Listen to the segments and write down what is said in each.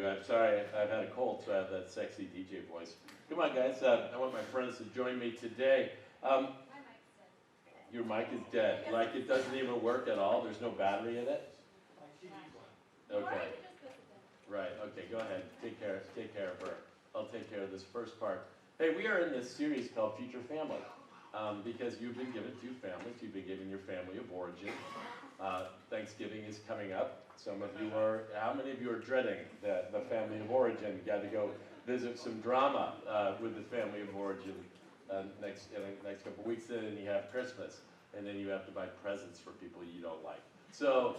I'm sorry, I've had a cold, so I have that sexy DJ voice. Come on, guys. I want my friends to join me today. Your mic is dead. Like, it doesn't even work at all? There's no battery in it? Okay. Right, okay, go ahead. Take care of her. I'll take care of this first part. Hey, we are in this series called Future Family. Because you've been given two families. You've been given your family of origin. Thanksgiving is coming up. Some of you are, how many of you are dreading the family of origin? You got to go visit some drama with the family of origin next couple of weeks. And then you have Christmas. And then you have to buy presents for people you don't like. So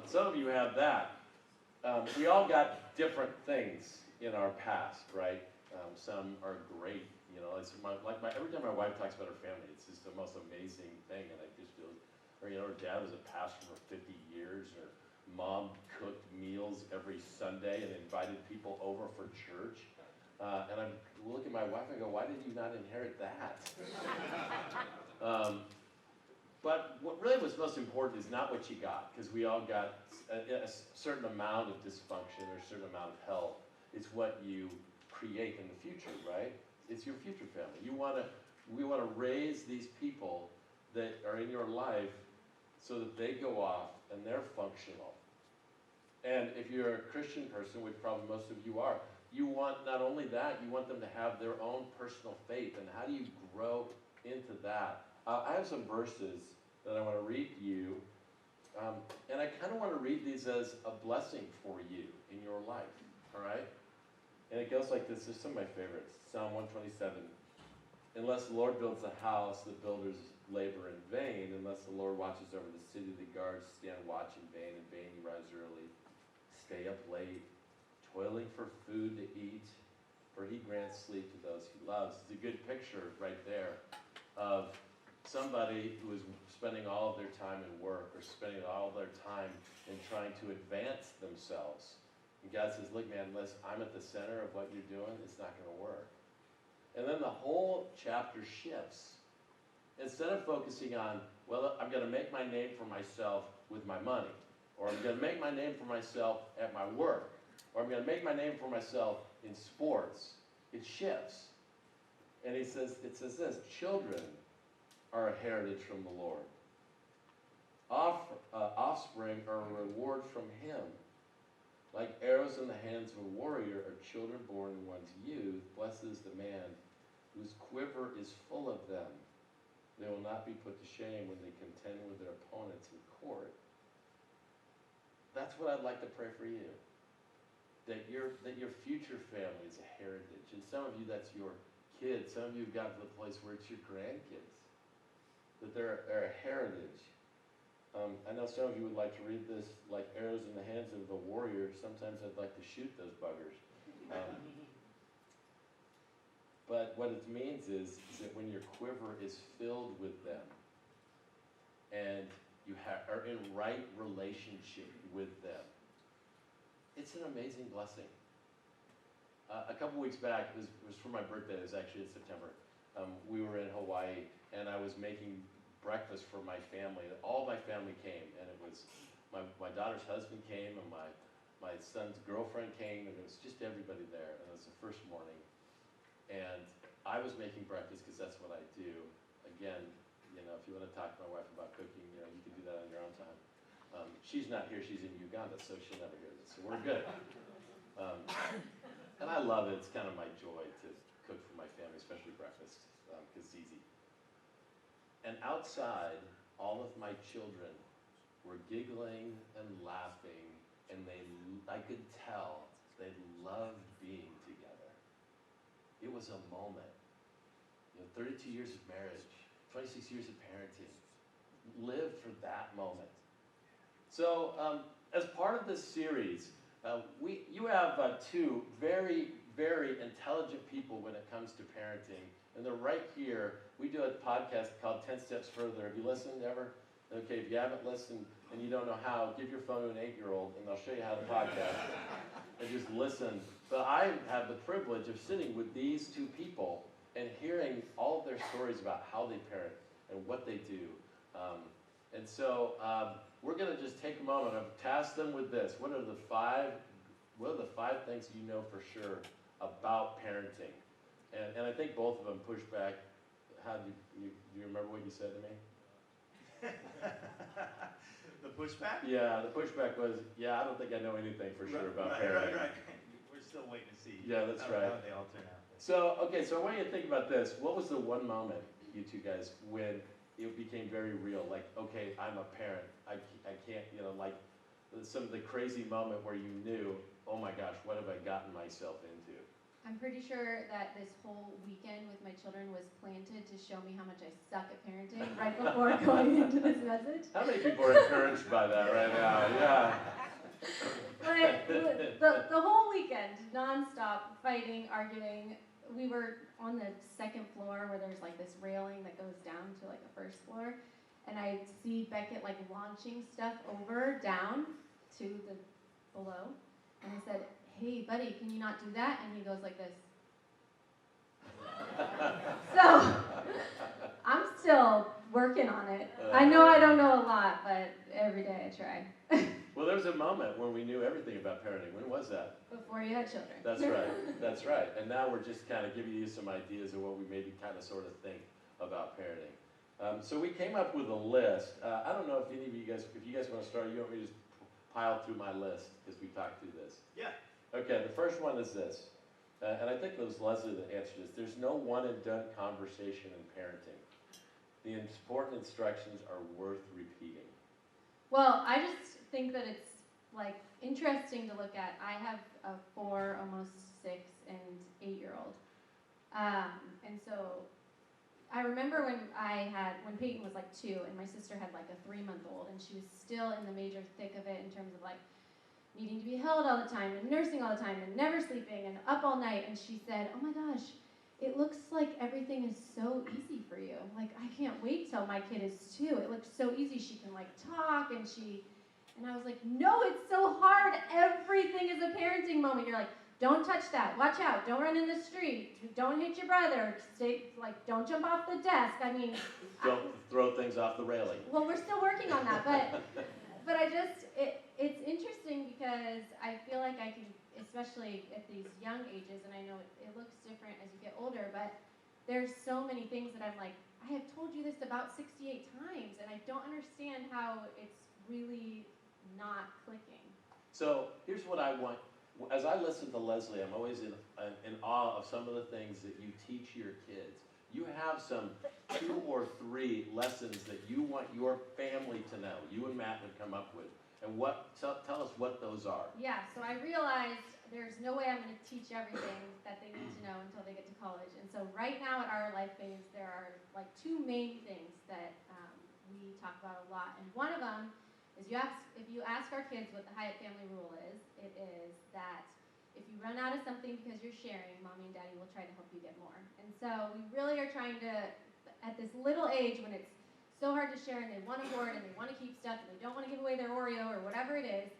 some of you have that. We all got different things in our past, right? Some are great. You know, it's every time my wife talks about her family, it's just the most amazing thing, and I just feel, or her dad was a pastor for 50 years, her mom cooked meals every Sunday and invited people over for church, and I look at my wife and I go, why did you not inherit that? But what really was most important is not what you got, because we all got a certain amount of dysfunction or a certain amount of health. It's what you create in the future, right? It's your future family. We want to raise these people that are in your life so that they go off and they're functional. And if you're a Christian person, which probably most of you are, you want not only that, you want them to have their own personal faith. And how do you grow into that? I have some verses that I want to read to you. And I kind of want to read these as a blessing for you in your life, all right? And it goes like this. This is some of my favorites. Psalm 127. Unless the Lord builds a house, the builders labor in vain. Unless the Lord watches over the city, the guards stand watch in vain. In vain you rise early, stay up late, toiling for food to eat, for he grants sleep to those he loves. It's a good picture right there of somebody who is spending all of their time in work or spending all of their time in trying to advance themselves. And God says, look, man, unless I'm at the center of what you're doing, it's not going to work. And then the whole chapter shifts. Instead of focusing on, well, I'm going to make my name for myself with my money, or I'm going to make my name for myself at my work, or I'm going to make my name for myself in sports, it shifts. And it says this, children are a heritage from the Lord. Offspring are a reward from him. Like arrows in the hands of a warrior are children born in one's youth. Blessed is the man whose quiver is full of them. They will not be put to shame when they contend with their opponents in court. That's what I'd like to pray for you. That your future family is a heritage. And some of you, that's your kids. Some of you have gotten to the place where it's your grandkids. That they're a heritage. I know some of you would like to read this like arrows in the hands of the warrior. Sometimes I'd like to shoot those buggers. But what it means is that when your quiver is filled with them and you are in right relationship with them, it's an amazing blessing. A couple weeks back, it was for my birthday, it was actually in September, we were in Hawaii and I was making breakfast for my family. All my family came, and it was my daughter's husband came, and my son's girlfriend came, and it was just everybody there. And it was the first morning, and I was making breakfast because that's what I do. Again, you know, if you want to talk to my wife about cooking, you know, you can do that on your own time. She's not here; she's in Uganda, so she'll never hear this. So we're good. And I love it. It's kind of my joy to cook for my family, especially breakfast, because it's easy. And outside, all of my children were giggling and laughing, and I could tell they loved being together. It was a moment. You know, 32 years of marriage, 26 years of parenting. Lived for that moment. So, as part of this series, you have two very, very intelligent people when it comes to parenting. And they're right here. We do a podcast called 10 Steps Further. Have you listened ever? Okay, if you haven't listened and you don't know how, give your phone to an 8-year-old and they'll show you how to podcast. And just listen. But I have the privilege of sitting with these two people and hearing all of their stories about how they parent and what they do. And so we're going to just take a moment and task them with this. What are the 5 what are the 5 things you know for sure about parenting? And I think both of them push back. How do you remember what you said to me? The pushback? Yeah, the pushback was, I don't think I know anything for sure about parenting. Right. We're still waiting to see. Yeah, that's right. How they all turn out. So I want you to think about this. What was the one moment, you two guys, when it became very real? Like, okay, I'm a parent. I can't, like some of the crazy moment where you knew, oh my gosh, what have I gotten myself into? I'm pretty sure that this whole weekend with my children was planted to show me how much I suck at parenting right before going into this message. How many people are encouraged by that right now? Yeah. But the whole weekend, nonstop fighting, arguing. We were on the 2nd floor where there's like this railing that goes down to like the 1st floor, and I see Beckett like launching stuff down to the below, and I said, "Hey, buddy, can you not do that?" And he goes like this. So, I'm still working on it. I know I don't know a lot, but every day I try. Well, there was a moment when we knew everything about parenting. When was that? Before you had children. That's right. And now we're just kind of giving you some ideas of what we maybe kind of sort of think about parenting. So we came up with a list. I don't know if any of you guys, if you guys want to start, you want me to just pile through my list because we talked through this. Yeah. Okay, the first one is this, and I think it was Leslie that answered this. There's no one and done conversation in parenting. The important instructions are worth repeating. Well, I just think that it's like interesting to look at. I have a 4, almost 6, and 8-year-old, and so I remember when Peyton was like 2, and my sister had like a 3-month-old, and she was still in the major thick of it in terms of like needing to be held all the time, and nursing all the time, and never sleeping, and up all night. And she said, "Oh my gosh, it looks like everything is so easy for you. Like, I can't wait till my kid is 2. It looks so easy. She can like talk, and I was like, no, it's so hard. Everything is a parenting moment. You're like, don't touch that. Watch out. Don't run in the street. Don't hit your brother. Don't jump off the desk. I mean, don't throw things off the railing." Well, we're still working on that, but it's interesting because I feel like I can, especially at these young ages, and I know it looks different as you get older, but there's so many things that I'm like, I have told you this about 68 times, and I don't understand how it's really not clicking. So here's what I want. As I listen to Leslie, I'm always in awe of some of the things that you teach your kids. You have some 2 or 3 lessons that you want your family to know, you and Matt would come up with. And tell us what those are. Yeah, so I realized there's no way I'm going to teach everything that they need to know until they get to college. And so right now at our life phase, there are like 2 main things that we talk about a lot. And one of them is if you ask our kids what the Hyatt family rule is, it is that if you run out of something because you're sharing, Mommy and Daddy will try to help you get more. And so we really are trying to, at this little age when it's so hard to share and they want to hoard and they want to keep stuff and they don't want to give away their Oreo or whatever it is,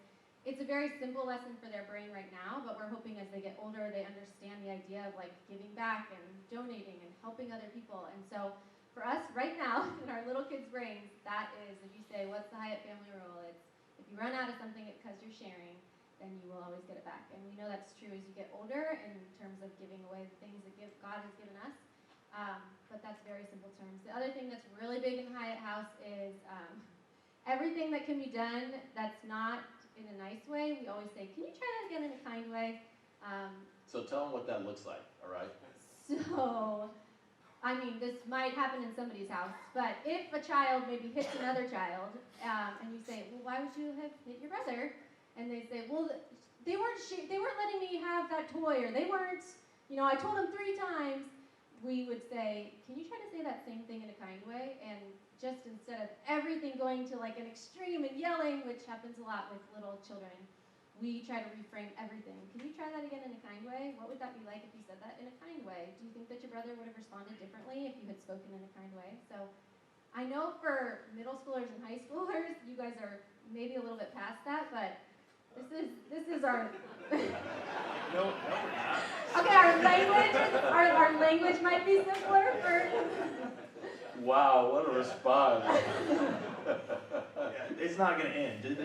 it's a very simple lesson for their brain right now, but we're hoping as they get older they understand the idea of like giving back and donating and helping other people. And so for us right now, in our little kids' brains, that is, if you say, what's the Hyatt family rule? It's if you run out of something because you're sharing, then you will always get it back. And we know that's true as you get older in terms of giving away the things that God has given us. But that's very simple terms. The other thing that's really big in the Hyatt house is everything that can be done that's not in a nice way, we always say, can you try that again in a kind way? So tell them what that looks like, all right? So, I mean, this might happen in somebody's house, but if a child maybe hits another child, and you say, well, why would you have hit your brother? And they say, well, they weren't letting me have that toy, or they weren't, I told them 3 times. We would say, can you try to say that same thing in a kind way? And just instead of everything going to like an extreme and yelling, which happens a lot with little children, we try to reframe everything. Can you try that again in a kind way? What would that be like if you said that in a kind way? Do you think that your brother would have responded differently if you had spoken in a kind way? So I know for middle schoolers and high schoolers, you guys are maybe a little bit past that, but this is our No, we're not. okay, our language might be simpler for Wow, what a response. Yeah, it's not going to end.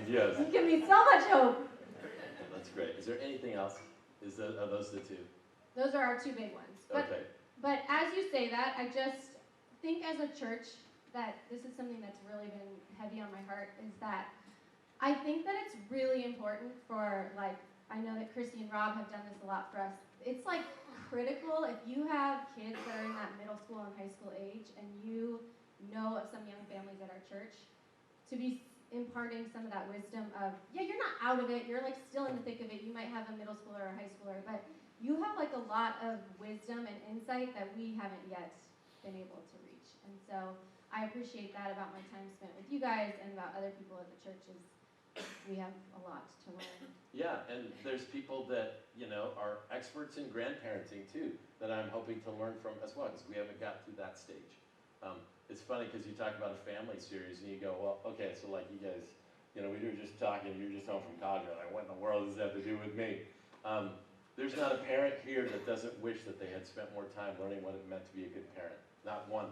Yes. You give me so much hope. great. Is there anything else? Are those the two? Those are our two big ones. Okay. But as you say that, I just think as a church that this is something that's really been heavy on my heart, is that I think that it's really important for, like, I know that Christy and Rob have done this a lot for us. It's like critical if you have kids that are in that middle school and high school age and you know of some young families at our church, to be imparting some of that wisdom of, yeah, you're not out of it, you're like still in the thick of it, you might have a middle schooler or a high schooler, but you have like a lot of wisdom and insight that we haven't yet been able to reach. And so I appreciate that about my time spent with you guys and about other people at the churches. We have a lot to learn. Yeah, and there's people that, are experts in grandparenting too, that I'm hoping to learn from as well, because we haven't got to that stage. It's funny because you talk about a family series and you go, well, okay, so like you guys, we were just talking, you're just home from college, you're like, what in the world does that have to do with me? There's not a parent here that doesn't wish that they had spent more time learning what it meant to be a good parent. Not one,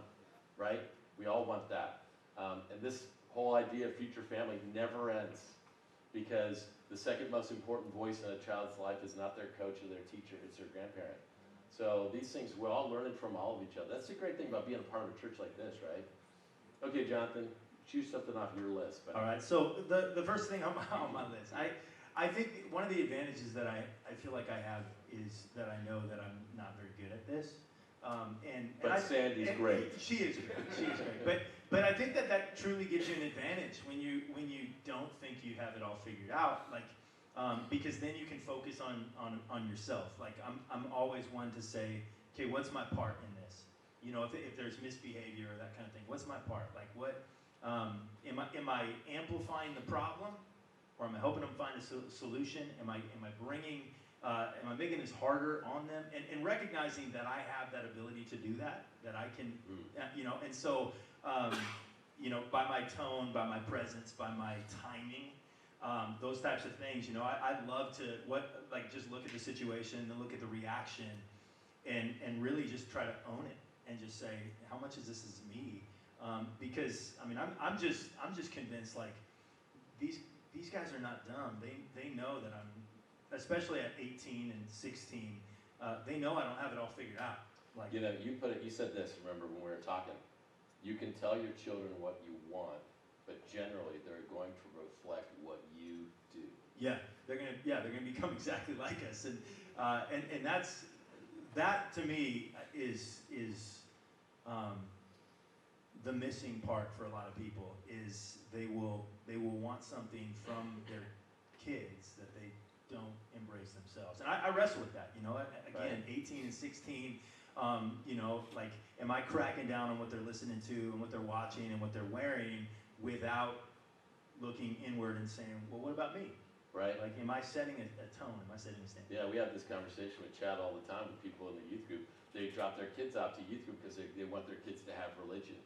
right? We all want that. And this whole idea of future family never ends, because the second most important voice in a child's life is not their coach or their teacher, it's their grandparent. So these things, we're all learning from all of each other. That's the great thing about being a part of a church like this, right? Okay, Jonathan, choose something off your list. All right, so the first thing on my list, I think one of the advantages that I feel like I have is that I know that I'm not very good at this. Sandy's great. She is great. She is great. But I think that truly gives you an advantage when you don't think you have it all figured out. Like, because then you can focus on yourself. Like I'm always one to say, okay, what's my part in this? If there's misbehavior or that kind of thing, what's my part? Like what am I amplifying the problem, or am I helping them find a solution? Am I making this harder on them? And recognizing that I have that ability to do that I can, and so, by my tone, by my presence, by my timing, those types of things, I'd love to just look at the situation and look at the reaction and really just try to own it and just say, how much of this is me? Because I'm just convinced, like, these guys are not dumb. They know that I'm, especially at 18 and 16, they know I don't have it all figured out. Like, you said this, remember, when we were talking. You can tell your children what you want, but generally they're going to reflect what you do. Yeah, they're gonna become exactly like us, and that to me is the missing part for a lot of people, is they will want something from their kids that they don't embrace themselves. And I wrestle with that, again, right. 18 and 16, like, am I cracking down on what they're listening to and what they're watching and what they're wearing without looking inward and saying, well, what about me? Right. Like, am I setting a tone? Am I setting a standard? Yeah, we have this conversation with Chad all the time with people in the youth group. They drop their kids out to youth group because they want their kids to have religion.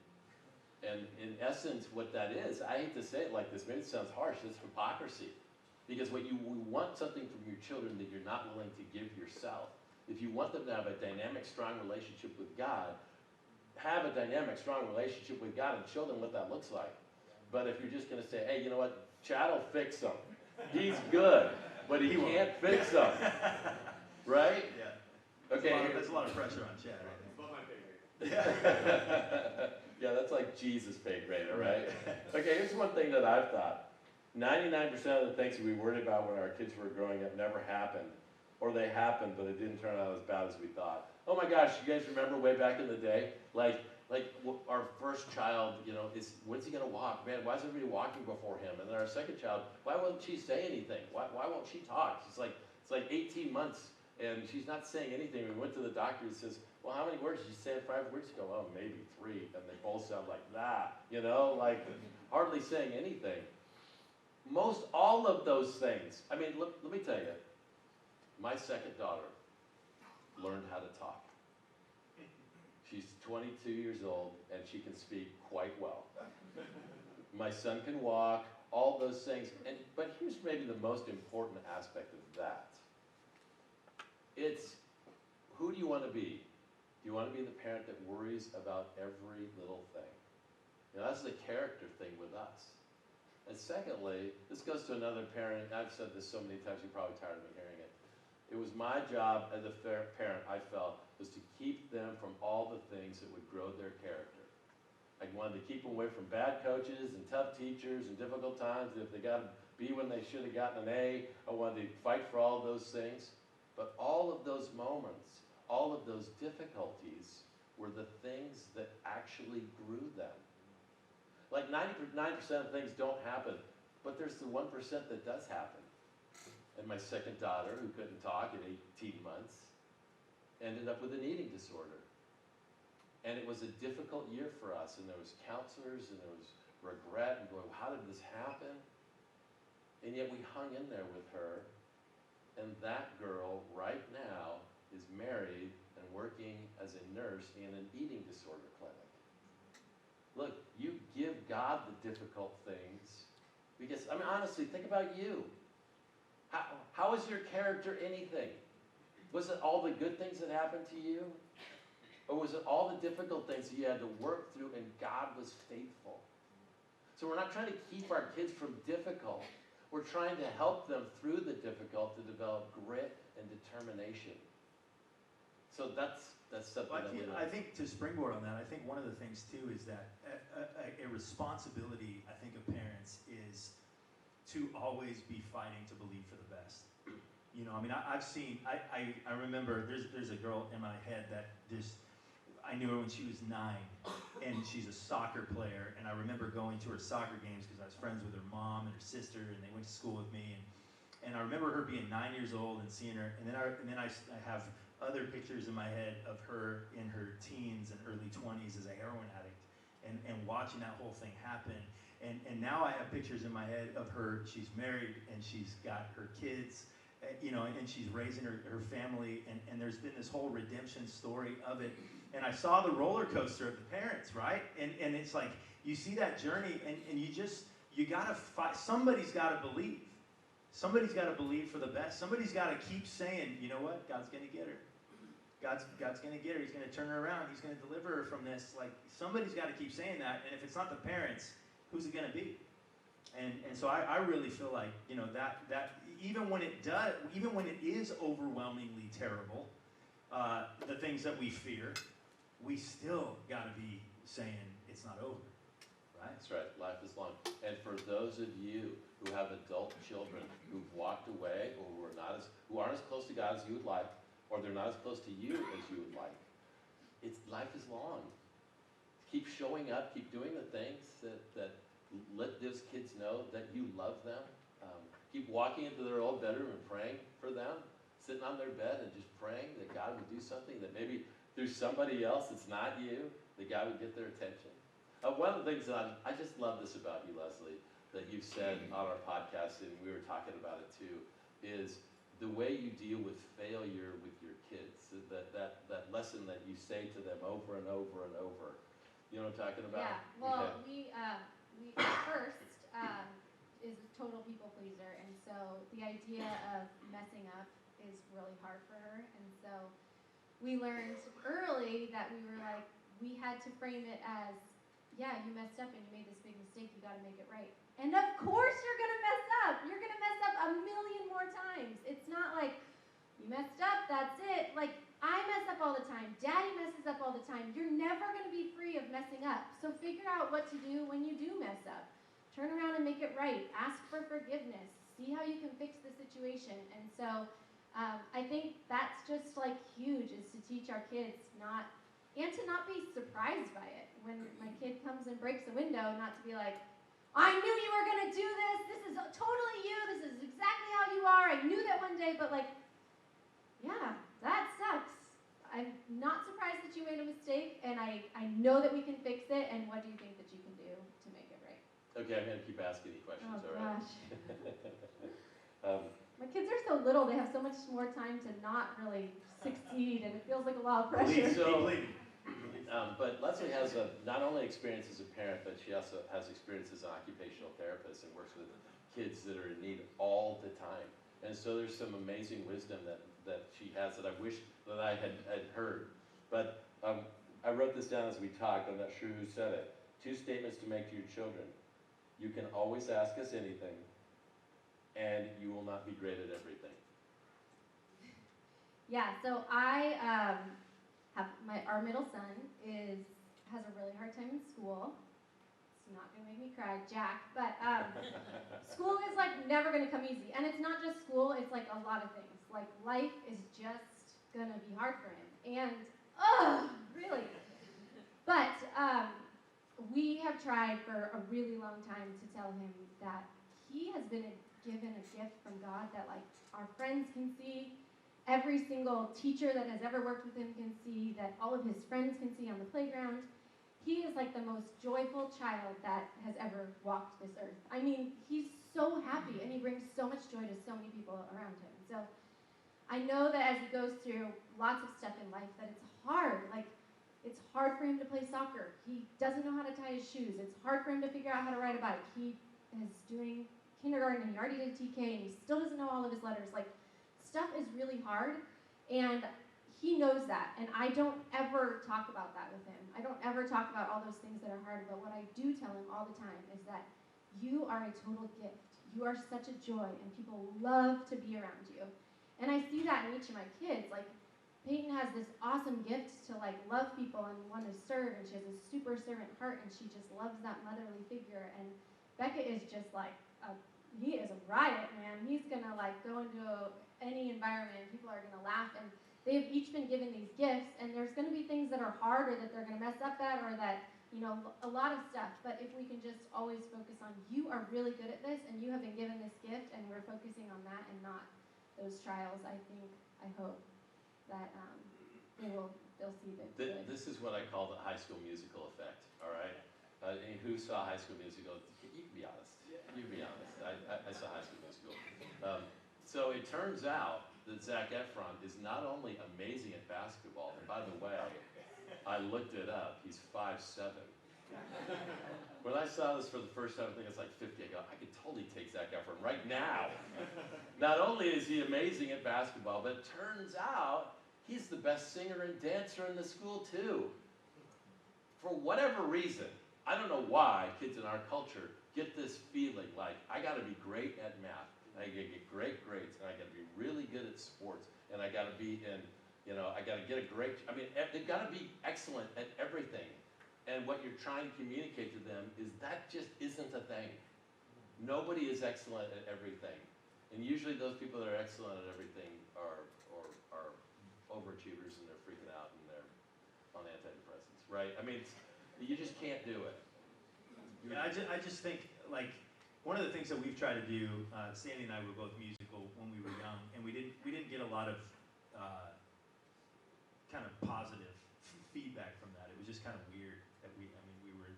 And in essence, what that is, I hate to say it like this, maybe it sounds harsh, it's hypocrisy. Because what you want something from your children that you're not willing to give yourself. If you want them to have a dynamic, strong relationship with God, have a dynamic, strong relationship with God and show them what that looks like. But if you're just going to say, hey, you know what, Chad will fix them. He's good, but he can't fix them. Right? Yeah. Okay. That's a lot of pressure on Chad, I think. Above my pay grade. Yeah, that's like Jesus' pay grade, all right? Okay, here's one thing that I've thought. 99% of the things that we worried about when our kids were growing up never happened. Or they happened, but it didn't turn out as bad as we thought. Oh my gosh, you guys remember way back in the day? Like our first child, when's he gonna walk? Man, why is everybody walking before him? And then our second child, why won't she say anything? Why won't she talk? It's like 18 months and she's not saying anything. We went to the doctor, he says, well, how many words did you say 5 weeks ago? Oh, maybe 3. And they both sound like that, like hardly saying anything. Most all of those things, let me tell you, my second daughter learned how to talk. She's 22 years old and she can speak quite well. My son can walk, all those things. But here's maybe the most important aspect of that. It's, who do you want to be? Do you want to be the parent that worries about every little thing? That's the character thing with us. And secondly, this goes to another parent. I've said this so many times, you're probably tired of me hearing it. It was my job as a parent, I felt, was to keep them from all the things that would grow their character. I wanted to keep them away from bad coaches and tough teachers and difficult times. If they got a B when they should have gotten an A, I wanted to fight for all of those things. But all of those moments, all of those difficulties were the things that actually grew them. Like 99% of things don't happen, but there's the 1% that does happen. And my second daughter, who couldn't talk at 18 months, ended up with an eating disorder. And it was a difficult year for us, and there was counselors, and there was regret, and going, how did this happen? And yet we hung in there with her, and that girl right now is married and working as a nurse in an eating disorder clinic. Look, you give God the difficult things, because, I mean, honestly, think about you. How is your character anything? Was it all the good things that happened to you? Or was it all the difficult things that you had to work through and God was faithful? So we're not trying to keep our kids from difficult. We're trying to help them through the difficult to develop grit and determination. So that's something that we I think to springboard on that, I think one of the things too is that a responsibility, I think, of parents is to always be fighting to believe for the best. You know, I mean, I've seen, I remember there's a girl in my head that just, I knew her when she was 9, and she's a soccer player, and I remember going to her soccer games because I was friends with her mom and her sister, and they went to school with me, and I remember her being 9 years old and seeing her, and then I have other pictures in my head of her in her teens and early 20s as a heroin addict, and watching that whole thing happen. And now I have pictures in my head of her, she's married, and she's got her kids, you know, and she's raising her family, and there's been this whole redemption story of it. And I saw the roller coaster of the parents, right? And it's like, you see that journey, and you gotta fight. Somebody's gotta believe. Somebody's gotta believe for the best. Somebody's gotta keep saying, you know what, God's gonna get her. God's gonna get her. He's gonna turn her around. He's gonna deliver her from this. Like, somebody's gotta keep saying that, and if it's not the parents, who's it gonna be? And so I really feel like, you know, that even when it is overwhelmingly terrible, the things that we fear, we still gotta be saying it's not over, right? That's right. Life is long. And for those of you who have adult children who've walked away, or who aren't as close to God as you would like, or they're not as close to you as you would like, life is long. Keep showing up. Keep doing the things that let those kids know that you love them. Keep walking into their old bedroom and praying for them, sitting on their bed and just praying that God would do something, that maybe through somebody else that's not you, that God would get their attention. One of the things that I just love this about you, Leslie, that you've said on our podcast, and we were talking about it too, is the way you deal with failure with your kids, that lesson that you say to them over and over and over. You know what I'm talking about? Yeah, well, we first is a total people pleaser, and so the idea of messing up is really hard for her, and so we learned early that we had to frame it as, yeah, you messed up and you made this big mistake, you gotta make it right. And of course you're gonna mess up! You're gonna mess up a million more times. It's not like, you messed up, that's it. Like, I mess up all the time. Daddy messes up all the time. You're never gonna be free of messing up. So figure out what to do when you do mess up. Turn around and make it right. Ask for forgiveness. See how you can fix the situation. And so I think that's just like huge, is to teach our kids to not be surprised by it. When my kid comes and breaks a window, not to be like, I knew you were gonna do this. This is totally you. This is exactly how you are. I knew that one day, but like, yeah, that sucks. I'm not surprised that you made a mistake, and I know that we can fix it, and what do you think that you can do to make it right? Okay, I'm gonna keep asking you questions, all right? Gosh. My kids are so little, they have so much more time to not really succeed, and it feels like a lot of pressure. But Leslie has not only experience as a parent, but she also has experience as an occupational therapist and works with kids that are in need all the time. And so there's some amazing wisdom that she has that I wish that I had heard. But I wrote this down as we talked. I'm not sure who said it. 2 statements to make to your children. You can always ask us anything, and you will not be great at everything. Yeah, so I have our middle son has a really hard time in school. It's not gonna make me cry, Jack, but school is like never gonna come easy. And it's not just school, it's like a lot of things. Like life is just gonna be hard for him. And really. But we have tried for a really long time to tell him that he has been given a gift from God that like our friends can see, every single teacher that has ever worked with him can see, that all of his friends can see on the playground. He is like the most joyful child that has ever walked this earth. I mean, he's so happy and he brings so much joy to so many people around him. So I know that as he goes through lots of stuff in life that it's hard. Like, it's hard for him to play soccer. He doesn't know how to tie his shoes. It's hard for him to figure out how to ride a bike. He is doing kindergarten and he already did TK and he still doesn't know all of his letters. Like, stuff is really hard and he knows that, and I don't ever talk about that with him. I don't ever talk about all those things that are hard, but what I do tell him all the time is that you are a total gift. You are such a joy, and people love to be around you. And I see that in each of my kids. Like, Peyton has this awesome gift to, like, love people and want to serve, and she has a super servant heart, and she just loves that motherly figure. And Becca is just like, he is a riot, man. He's going to, like, go into any environment, and people are going to laugh, and they've each been given these gifts, and there's going to be things that are hard or that they're going to mess up at or that, you know, a lot of stuff. But if we can just always focus on, you are really good at this, and you have been given this gift, and we're focusing on that and not those trials, I hope that they'll see the good. This is what I call the High School Musical effect, all right? Who saw High School Musical? You can be honest. You can be honest. I saw High School Musical. So it turns out that Zac Efron is not only amazing at basketball, and by the way, I looked it up, he's 5'7". When I saw this for the first time, I think it's like 50, I go, I could totally take Zac Efron right now. Not only is he amazing at basketball, but it turns out he's the best singer and dancer in the school too. For whatever reason, I don't know why kids in our culture get this feeling like, I gotta be great at math. I gotta get great grades, and I gotta be really good at sports, and I gotta be in, you know, I gotta get a great, I mean, they've gotta be excellent at everything. And what you're trying to communicate to them is that just isn't a thing. Nobody is excellent at everything. And usually those people that are excellent at everything are overachievers, and they're freaking out, and they're on antidepressants, right? I mean, you just can't do it. Yeah, I just think, like, one of the things that we've tried to do, Sandy and I were both musical when we were young, and we didn't get a lot of kind of positive feedback from that. It was just kind of weird that we were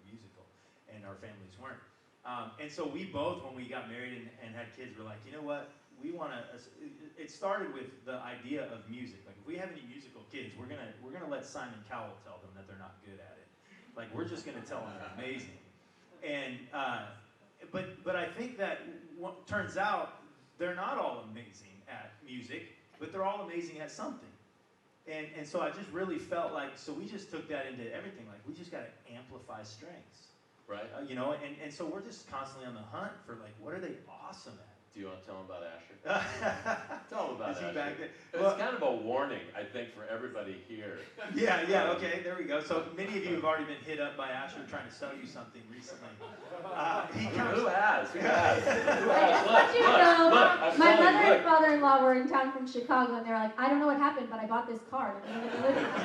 musical, and our families weren't. And so we both, when we got married and had kids, were like, you know what? We want to. It started with the idea of music. Like, if we have any musical kids, we're gonna let Simon Cowell tell them that they're not good at it. Like, we're just gonna tell them they're amazing. And but I think that what turns out they're not all amazing at music, but they're all amazing at something. And so I just really felt like, so we just took that into everything. Like, we just got to amplify strengths. Right. You know, and so we're just constantly on the hunt for, like, what are they awesome at? Do you want to tell them about Asher? Tell them about Is he Asher. back there? It's kind of a warning, I think, for everybody here. Yeah, okay, there we go. So many of you have already been hit up by Asher trying to sell you something recently. Who has? Who has? Look, my mother and father-in-law were in town from Chicago, and they were like, I don't know what happened, but I bought this car.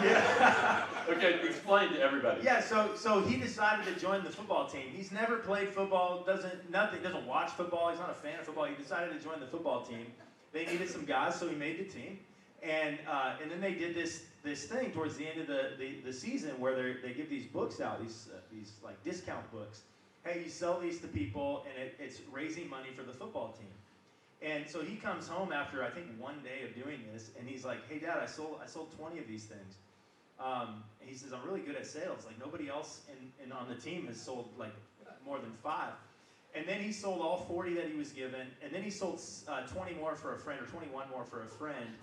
Yeah. Okay, explain to everybody. Yeah, so he decided to join the football team. He's never played football, doesn't watch football, he's not a fan of football. He decided to join the football team. They needed some guys, so he made the team. And then they did this thing towards the end of the season where they give these books out, these like discount books. Hey, you sell these to people, and it's raising money for the football team. And so he comes home after, I think, one day of doing this, and he's like, hey, Dad, I sold 20 of these things. He says, I'm really good at sales. Like, nobody else on the team has sold, like, more than 5. And then he sold all 40 that he was given, and then he sold 20 more for a friend, or 21 more for a friend.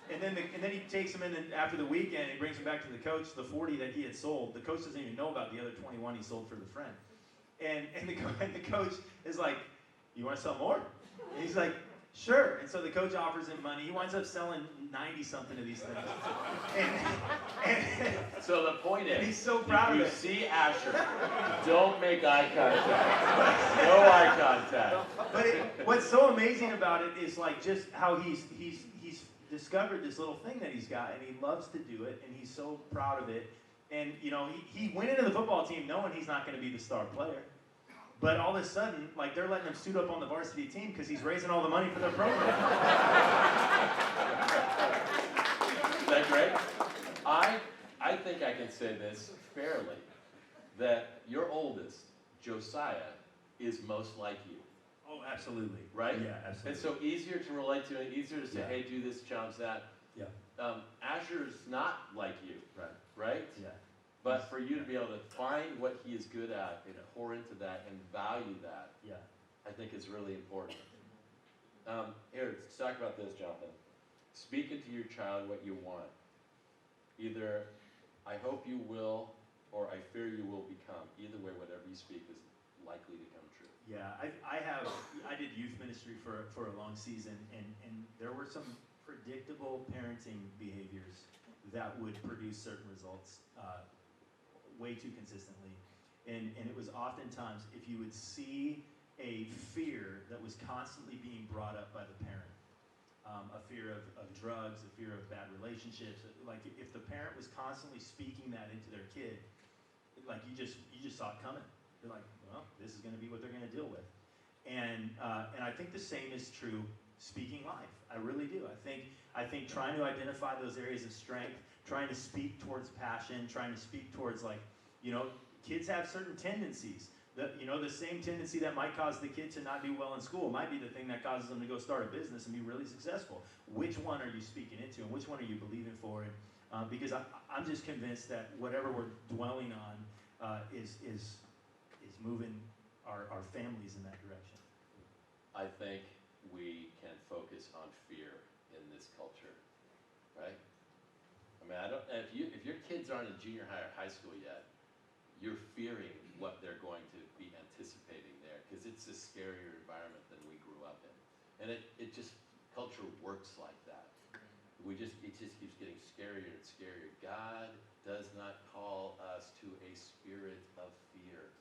And then he takes them in after the weekend, he brings them back to the coach, the 40 that he had sold. The coach doesn't even know about the other 21 he sold for the friend. And the coach is like, you want to sell more? And he's like, sure. And so the coach offers him money. He winds up selling 90-something of these things. And So the point is, he's so proud of if it. you see Asher, don't make eye contact. No eye contact. But what's so amazing about it is like just how he's discovered this little thing that he's got, and he loves to do it, and he's so proud of it. And you know, he went into the football team knowing he's not going to be the star player. But all of a sudden, like, they're letting him suit up on the varsity team because he's raising all the money for their program. Is that great? I think I can say this fairly, that your oldest, Josiah, is most like you. Oh, absolutely. Right? Yeah, absolutely. And so easier to relate to, and easier to say, Yeah. hey, do this, challenge that. Yeah. Asher's not like you, Right. right? Yeah. But for you to be able to find what he is good at and pour into that and value that, Yeah. I think is really important. Here, let's talk about this, Jonathan. Speak into your child what you want. Either, I hope you will, or I fear you will become. Either way, whatever you speak is likely to come true. Yeah, I did youth ministry for a long season, and there were some predictable parenting behaviors that would produce certain results way too consistently. And it was oftentimes, if you would see a fear that was constantly being brought up by the parent, a fear of drugs, a fear of bad relationships, like if the parent was constantly speaking that into their kid, like you just saw it coming. You're like, well, this is going to be what they're going to deal with. And I think the same is true speaking life. I really do. I think trying to identify those areas of strength, trying to speak towards passion, trying to speak towards, like, you know, kids have certain tendencies. The same tendency that might cause the kid to not do well in school might be the thing that causes them to go start a business and be really successful. Which one are you speaking into, and which one are you believing for? And because I'm just convinced that whatever we're dwelling on is moving our families in that direction. I think we can focus on fear in this culture, right? I mean, if your kids aren't in junior high or high school yet, you're fearing what they're going to be anticipating there, because it's a scarier environment than we grew up in. And culture works like that. It just keeps getting scarier and scarier. God does not call us to a spirit of fear.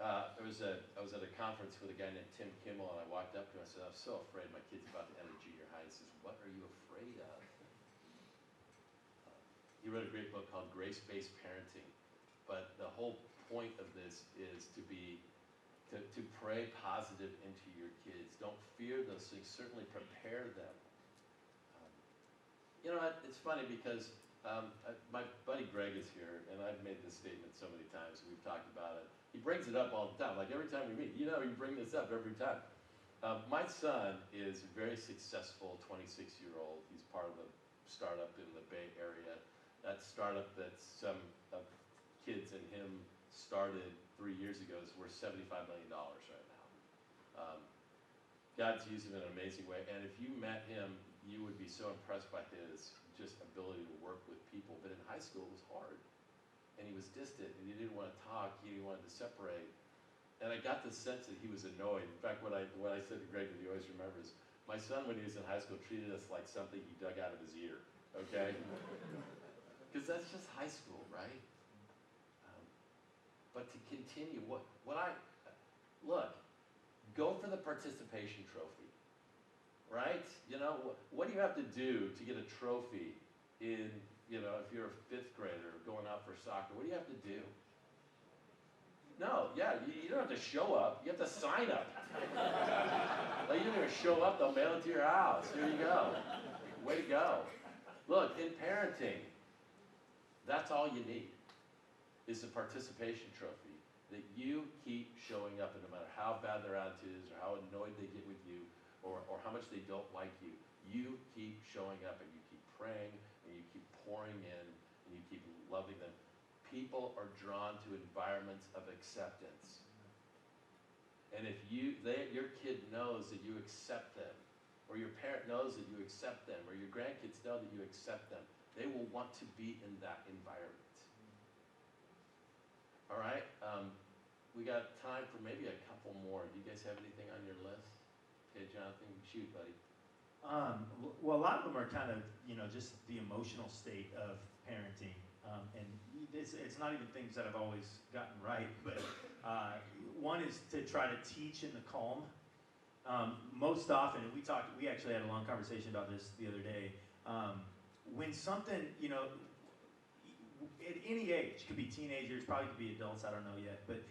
I was at a conference with a guy named Tim Kimmel, and I walked up to him and I said, I'm so afraid my kid's about to enter junior high. He says, what are you afraid of? He wrote a great book called Grace-Based Parenting. But the whole point of this is to pray positive into your kids. Don't fear those things. Certainly prepare them. You know, it's funny because my buddy Greg is here, and I've made this statement so many times. We've talked about it. He brings it up all the time. Like every time we meet, you bring this up every time. My son is a very successful 26-year-old. He's part of a startup in the Bay Area. That startup that some kids and him started 3 years ago is worth $75 million right now. God's used him in an amazing way, and if you met him, you would be so impressed by his just ability to work with people. But in high school, it was hard, and he was distant, and he didn't want to talk. He wanted to separate, and I got the sense that he was annoyed. In fact, what I said to Greg that he always remembers, my son, when he was in high school, treated us like something he dug out of his ear. Okay, because that's just high school, right? But to continue, go for the participation trophy, right? You know, what do you have to do to get a trophy in, if you're a fifth grader going out for soccer, what do you have to do? No, yeah, you don't have to show up, you have to sign up. Like, you don't even show up, they'll mail it to your house. Here you go. Way to go. Look, in parenting, that's all you need. Is the participation trophy, that you keep showing up, and no matter how bad their attitude is, or how annoyed they get with you, or how much they don't like you, you keep showing up, and you keep praying, and you keep pouring in, and you keep loving them. People are drawn to environments of acceptance. And if your kid knows that you accept them, or your parent knows that you accept them, or your grandkids know that you accept them, they will want to be in that environment. All right? we got time for maybe a couple more. Do you guys have anything on your list? Okay, Jonathan, shoot, buddy. Well, a lot of them are kind of, just the emotional state of parenting. And it's not even things that I've always gotten right, but one is to try to teach in the calm. Most often, and we actually had a long conversation about this the other day, when something, at any age, could be teenagers, probably could be adults, I don't know yet, but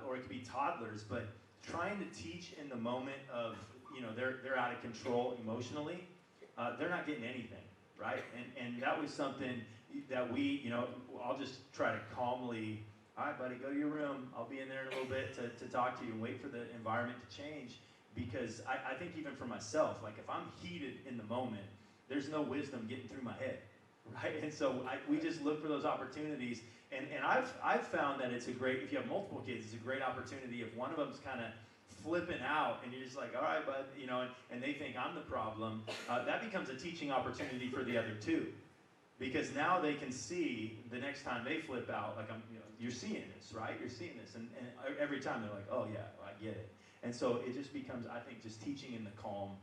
or it could be toddlers, but trying to teach in the moment of, they're out of control emotionally, they're not getting anything, right? And that was something that we, I'll just try to calmly, all right, buddy, go to your room. I'll be in there in a little bit to talk to you and wait for the environment to change. Because I think even for myself, like if I'm heated in the moment, there's no wisdom getting through my head, right? And so we just look for those opportunities. And I've found that it's a great, if you have multiple kids, it's a great opportunity if one of them's kind of flipping out and you're just like, all right, bud, and they think I'm the problem, that becomes a teaching opportunity for the other two. Because now they can see the next time they flip out, like you're seeing this, right? You're seeing this. And every time they're like, oh yeah, I get it. And so it just becomes, I think, just teaching in the calm,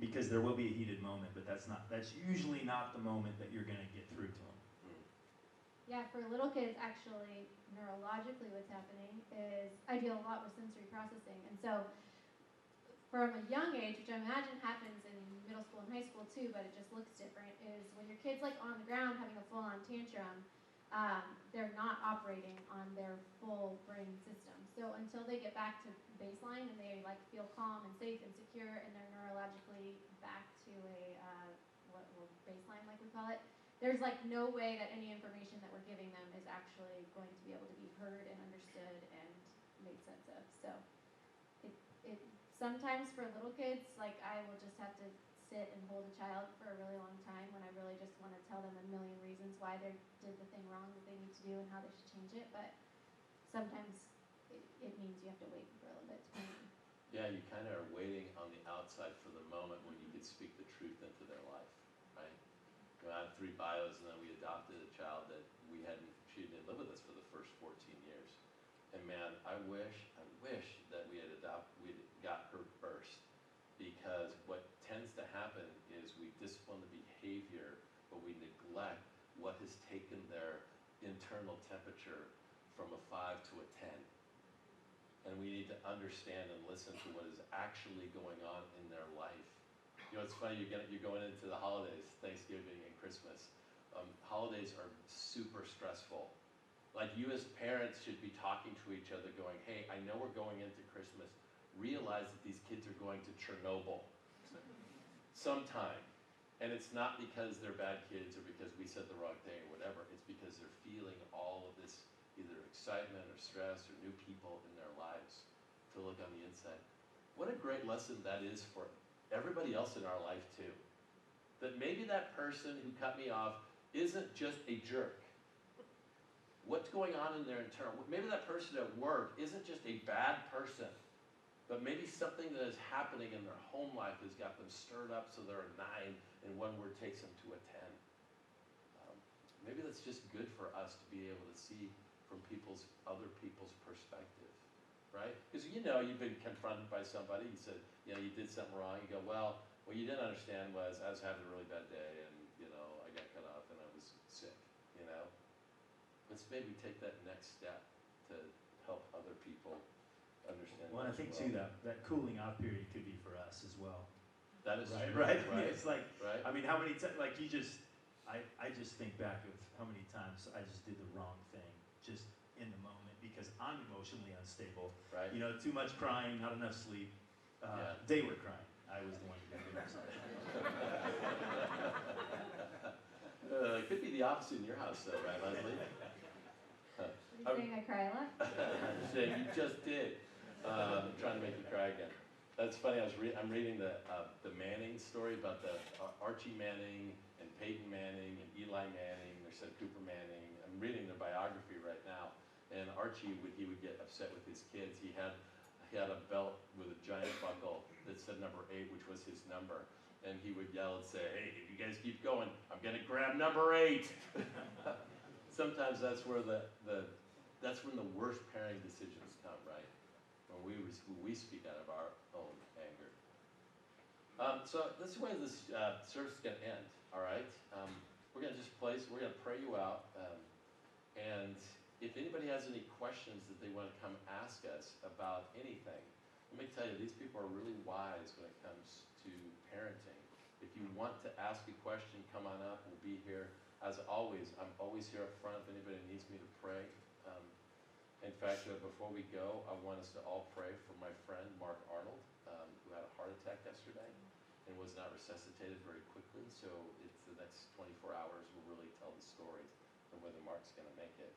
because there will be a heated moment, but that's usually not the moment that you're going to get through to them. Yeah, for little kids, actually, neurologically what's happening is I deal a lot with sensory processing. And so from a young age, which I imagine happens in middle school and high school too, but it just looks different, is when your kid's like on the ground having a full-on tantrum, they're not operating on their full brain system. So until they get back to baseline and they like feel calm and safe and secure and they're neurologically back to a baseline, like we call it, there's like no way that any information that we're giving them is actually going to be able to be heard and understood and made sense of. So it sometimes for little kids, like I will just have to sit and hold a child for a really long time when I really just want to tell them a million reasons why they did the thing wrong that they need to do and how they should change it. But sometimes it means you have to wait for a little bit to come in. Yeah, you kind of are waiting on the outside for the moment when you could speak the truth into their life, right? I had 3 bios, and then we adopted a child that she didn't live with us for the first 14 years. And man, I wish that we'd got her first, because what tends to happen is we discipline the behavior, but we neglect what has taken their internal temperature from a 5 to a 10. And we need to understand and listen to what is actually going on in their life. It's funny, you're going into the holidays, Thanksgiving and Christmas. Holidays are super stressful. Like you as parents should be talking to each other going, hey, I know we're going into Christmas. Realize that these kids are going to Chernobyl sometime. And it's not because they're bad kids or because we said the wrong thing or whatever. It's because they're feeling all of this either excitement or stress or new people in their lives to look on the inside. What a great lesson that is for everybody else in our life too. That maybe that person who cut me off isn't just a jerk. What's going on in their internal, maybe that person at work isn't just a bad person, but maybe something that is happening in their home life has got them stirred up so they're a 9 and one word takes them to a 10. Maybe that's just good for us to be able to see from other people's perspective, right? Because you've been confronted by somebody, you said, you did something wrong, you go, well, what you didn't understand was I was having a really bad day and, I got cut off and I was sick, Let's maybe take that next step to help other people understand. Well, I think too that cooling off period could be for us as well. That is right, true. right? Right. It's like, right. I mean, how many times, like I just think back of how many times I just did the wrong thing just in the moment because I'm emotionally unstable. Right. Too much crying, not enough sleep. They were crying. I was the one who didn't do something. It could be the opposite in your house, though, right, Leslie? Are you saying I cry a lot? I'm saying you just did. I'm trying to make you cry again. That's funny. I'm reading the Manning story about the Archie Manning and Peyton Manning and Eli Manning. There's said Cooper Manning. I'm reading their biography right now. And Archie would get upset with his kids. He had a belt with a giant buckle that said number 8, which was his number. And he would yell and say, "Hey, if you guys keep going, I'm gonna grab number 8." Sometimes that's where the that's when the worst parenting decisions come, right? When we speak out of our own anger. So this is where this service is going to end, all right? We're going to just we're going to pray you out. And if anybody has any questions that they want to come ask us about anything, let me tell you, these people are really wise when it comes to parenting. If you want to ask a question, come on up. We'll be here. As always, I'm always here up front if anybody needs me to pray. In fact, before we go, I want us to all pray for my friend, Mark Arnold, who had a heart attack yesterday and was not resuscitated very quickly. So it's the next 24 hours will really tell the story of whether Mark's going to make it.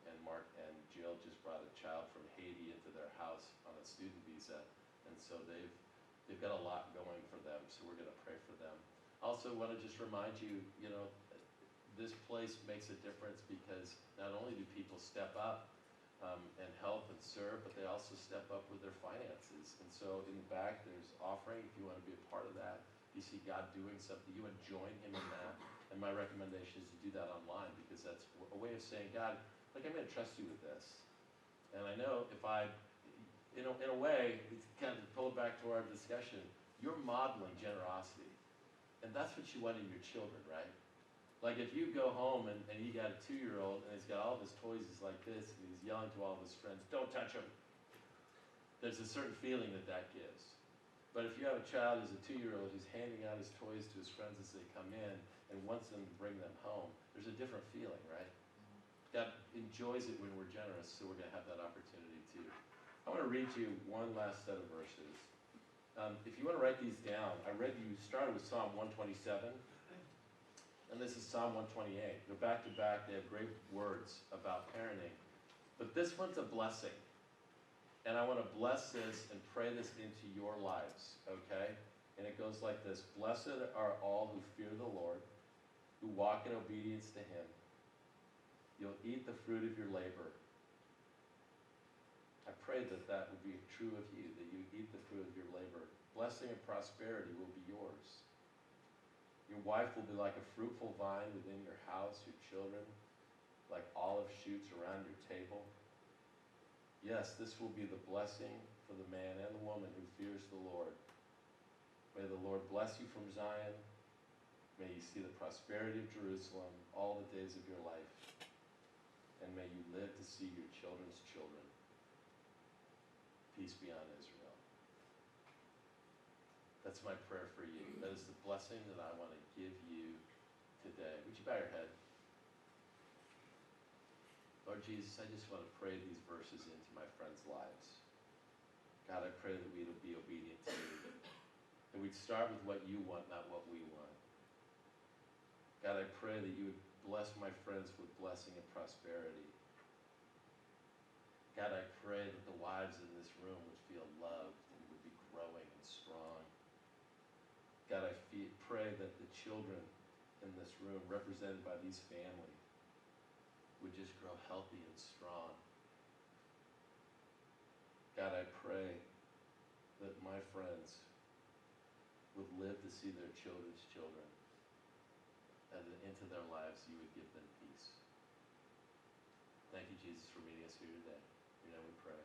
And Mark and Jill just brought a child from Haiti into their house on a student visa. And so they've got a lot going for them. So we're going to pray for them. Also want to just remind you, this place makes a difference because not only do people step up and help and serve, but they also step up with their finances. And so in the back, there's offering if you want to be a part of that. If you see God doing something, you want to join him in that. And my recommendation is to do that online because that's a way of saying, God, look, I'm going to trust you with this. And I know if in a way, it's kind of pulled back to our discussion, you're modeling generosity. And that's what you want in your children, right? Like if you go home and you got a 2-year-old and he's got all of his toys like this and he's yelling to all of his friends, don't touch them. There's a certain feeling that gives. But if you have a child who's a 2-year-old who's handing out his toys to his friends as they come in and wants them to bring them home, there's a different feeling, right? God enjoys it when we're generous, so we're going to have that opportunity too. I want to read you one last set of verses. If you want to write these down, I read you started with Psalm 127. And this is Psalm 128. They're back to back. They have great words about parenting. But this one's a blessing. And I want to bless this and pray this into your lives, okay? And it goes like this. Blessed are all who fear the Lord, who walk in obedience to him. You'll eat the fruit of your labor. I pray that that would be true of you, that you eat the fruit of your labor. Blessing and prosperity will be yours. Your wife will be like a fruitful vine within your house, your children, like olive shoots around your table. Yes, this will be the blessing for the man and the woman who fears the Lord. May the Lord bless you from Zion. May you see the prosperity of Jerusalem all the days of your life. And may you live to see your children's children. Peace be on Israel. That's my prayer for you. That is the blessing that I want to give you today. Would you bow your head? Lord Jesus, I just want to pray these verses into my friends' lives. God, I pray that we would be obedient to you. That we'd start with what you want, not what we want. God, I pray that you would bless my friends with blessing and prosperity. God, I pray that the wives in this room would feel loved and would be growing and strong. God, I pray that the children in this room, represented by these families, would just grow healthy and strong. God, I pray that my friends would live to see their children's children, and that into their lives you would give them peace. Thank you, Jesus, for meeting us here today. In your name we pray.